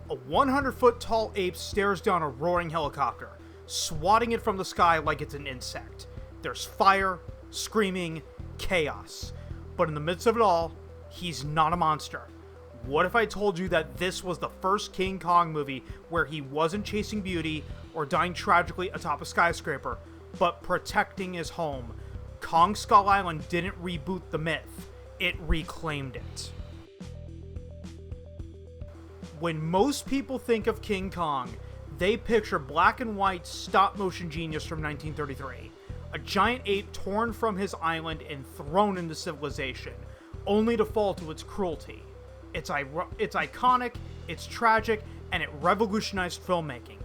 A 100-foot tall ape stares down a roaring helicopter, swatting it from the sky like it's an insect. There's fire, screaming, chaos. But in the midst of it all, he's not a monster. What if I told you that this was the first King Kong movie where he wasn't chasing beauty or dying tragically atop a skyscraper, but protecting his home? Kong Skull Island didn't reboot the myth, it reclaimed it. When most people think of King Kong, they picture black and white stop-motion genius from 1933. A giant ape torn from his island and thrown into civilization, only to fall to its cruelty. It's iconic, it's tragic, and it revolutionized filmmaking.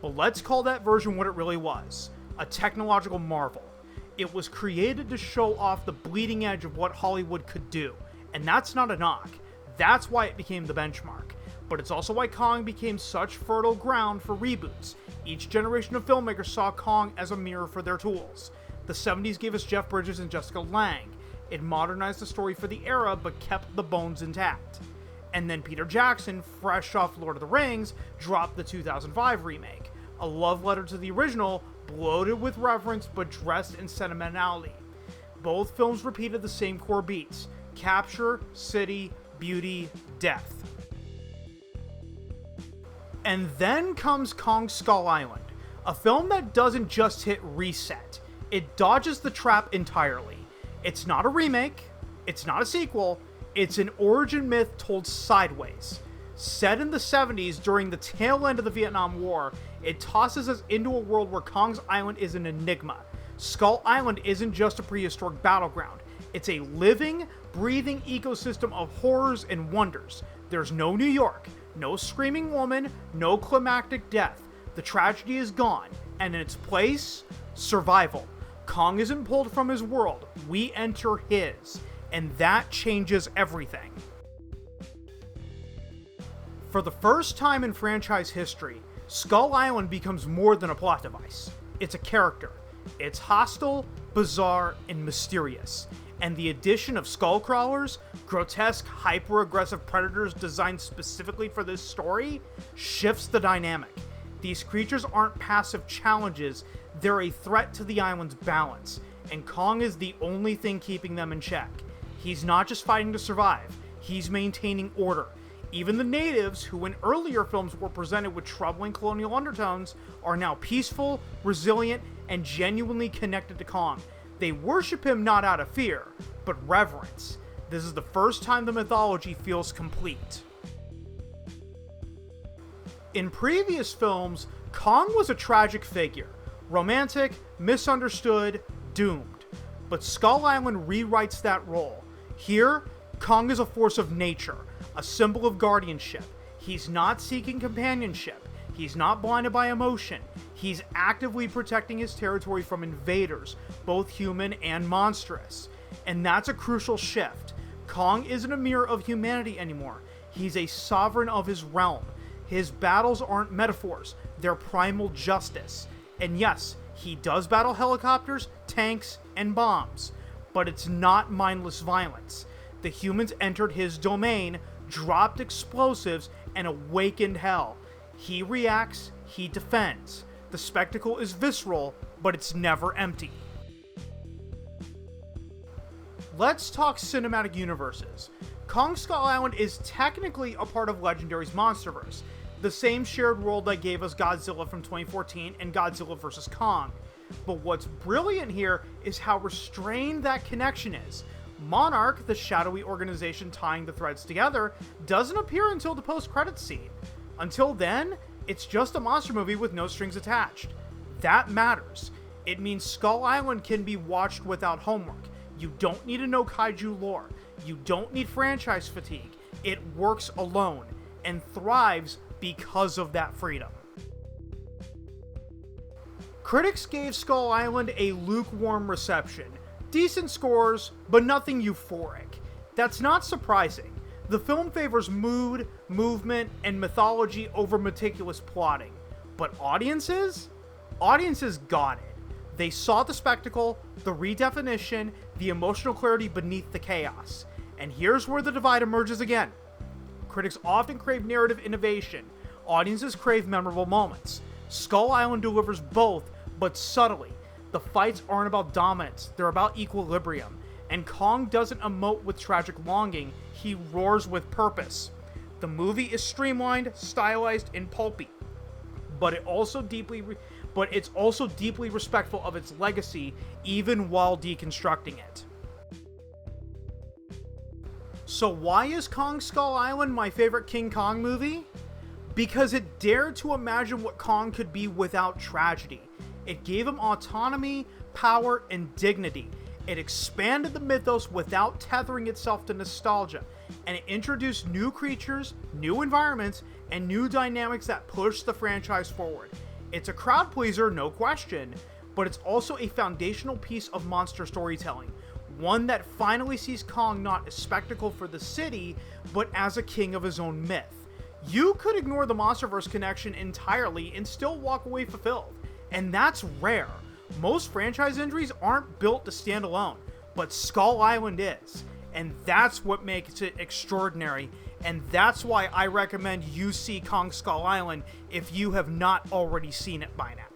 But let's call that version what it really was, a technological marvel. It was created to show off the bleeding edge of what Hollywood could do, and that's not a knock. That's why it became the benchmark. But it's also why Kong became such fertile ground for reboots. Each generation of filmmakers saw Kong as a mirror for their tools. The 70s gave us Jeff Bridges and Jessica Lange. It modernized the story for the era, but kept the bones intact. And then Peter Jackson, fresh off Lord of the Rings, dropped the 2005 remake. A love letter to the original, bloated with reverence but dressed in sentimentality. Both films repeated the same core beats: capture, city, beauty, death. And then comes Kong Skull Island, a film that doesn't just hit reset, it dodges the trap entirely. It's not a remake, it's not a sequel, it's an origin myth told sideways. Set in the 70s during the tail end of the Vietnam War, it tosses us into a world where Kong's Island is an enigma. Skull Island isn't just a prehistoric battleground, it's a living, breathing ecosystem of horrors and wonders. There's no New York, no screaming woman, no climactic death. The tragedy is gone, and in its place, survival. Kong isn't pulled from his world, we enter his. And that changes everything. For the first time in franchise history, Skull Island becomes more than a plot device. It's a character. It's hostile, bizarre, and mysterious. And the addition of Skullcrawlers, grotesque, hyper-aggressive predators designed specifically for this story, shifts the dynamic. These creatures aren't passive challenges, they're a threat to the island's balance, and Kong is the only thing keeping them in check. He's not just fighting to survive, he's maintaining order. Even the natives, who in earlier films were presented with troubling colonial undertones, are now peaceful, resilient, and genuinely connected to Kong. They worship him not out of fear, but reverence. This is the first time the mythology feels complete. In previous films, Kong was a tragic figure. Romantic, misunderstood, doomed. But Skull Island rewrites that role. Here, Kong is a force of nature, a symbol of guardianship. He's not seeking companionship. He's not blinded by emotion. He's actively protecting his territory from invaders, both human and monstrous. And that's a crucial shift. Kong isn't a mirror of humanity anymore. He's a sovereign of his realm. His battles aren't metaphors, they're primal justice. And yes, he does battle helicopters, tanks, and bombs. But it's not mindless violence. The humans entered his domain, dropped explosives, and awakened hell. He reacts, he defends. The spectacle is visceral, but it's never empty. Let's talk cinematic universes. Kong Skull Island is technically a part of Legendary's Monsterverse, the same shared world that gave us Godzilla from 2014 and Godzilla vs. Kong. But what's brilliant here is how restrained that connection is. Monarch, the shadowy organization tying the threads together, doesn't appear until the post-credits scene. Until then, it's just a monster movie with no strings attached. That matters. It means Skull Island can be watched without homework. You don't need to know Kaiju lore. You don't need franchise fatigue. It works alone, and thrives because of that freedom. Critics gave Skull Island a lukewarm reception. Decent scores, but nothing euphoric. That's not surprising. The film favors mood, movement, and mythology over meticulous plotting. But audiences? Audiences got it. They saw the spectacle, the redefinition, the emotional clarity beneath the chaos. And here's where the divide emerges again. Critics often crave narrative innovation, Audiences crave memorable moments. Skull Island delivers both, but subtly. The fights aren't about dominance, they're about equilibrium. And Kong doesn't emote with tragic longing, he roars with purpose. The movie is streamlined, stylized, and pulpy, but it's also deeply respectful of its legacy, even while deconstructing it. So why is Kong Skull Island my favorite King Kong movie? Because it dared to imagine what Kong could be without tragedy. It gave him autonomy, power, and dignity. It expanded the mythos without tethering itself to nostalgia, and it introduced new creatures, new environments, and new dynamics that push the franchise forward. It's a crowd pleaser, no question, but it's also a foundational piece of monster storytelling, one that finally sees Kong not a spectacle for the city, but as a king of his own myth. You could ignore the Monsterverse connection entirely and still walk away fulfilled, and that's rare. Most franchise entries aren't built to stand alone, but Skull Island is, and that's what makes it extraordinary, and that's why I recommend you see Kong Skull Island if you have not already seen it by now.